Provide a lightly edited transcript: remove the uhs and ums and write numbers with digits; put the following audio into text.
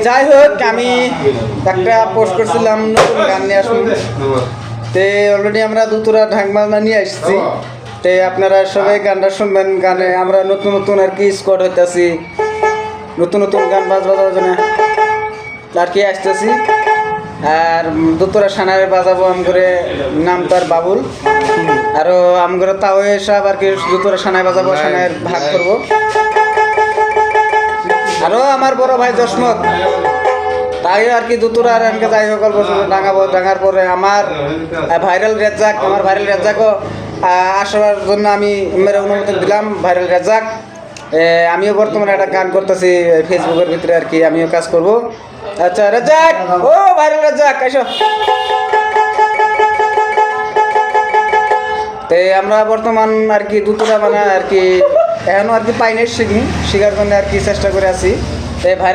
যাই হোক আমি একটা পোস্ট করছিলাম নতুন গান নিয়ে আসুন তে অলরেডি আমরা দুতুরা ঢাক বাজনা নিয়ে আসছি তে আপনারা সবাই গানটা শুনবেন গানে আমরা নতুন নতুন আর কি স্কোয়াড হইতেছি নতুন নতুন গান বাজাবার জন্য আর কি আসতেছি আর দুতুরা সানারে বাজাবো আম করে নাম তার বাবুল আরও আম করে তাও সব আর কি দুতুরা সানায় বাজাবো সানায়ের ভাগ করবো আরও আমার বড় ভাই জসমত তাই আর কি দুতুরা আর আমাকে যাই হোক অল্প ডাঙাবো ডাঙার পরে আমার ভাইরাল রেজাকও আসার জন্য আমি মেরে অনুমতি দিলাম ভাইরাল রেজাক আমিও বর্তমানে একটা গান করতেছি ফেসবুকের ভিতরে আর কি আমিও কাজ করব আচ্ছা রেজাক ও ভাইরাল রেজাক এসো তো আমরা বর্তমান আর কি দুতুরা মানে আর কি এখনও আর কি পাইনি শিখার জন্য আর কি চেষ্টা করে আছি ভাইরাল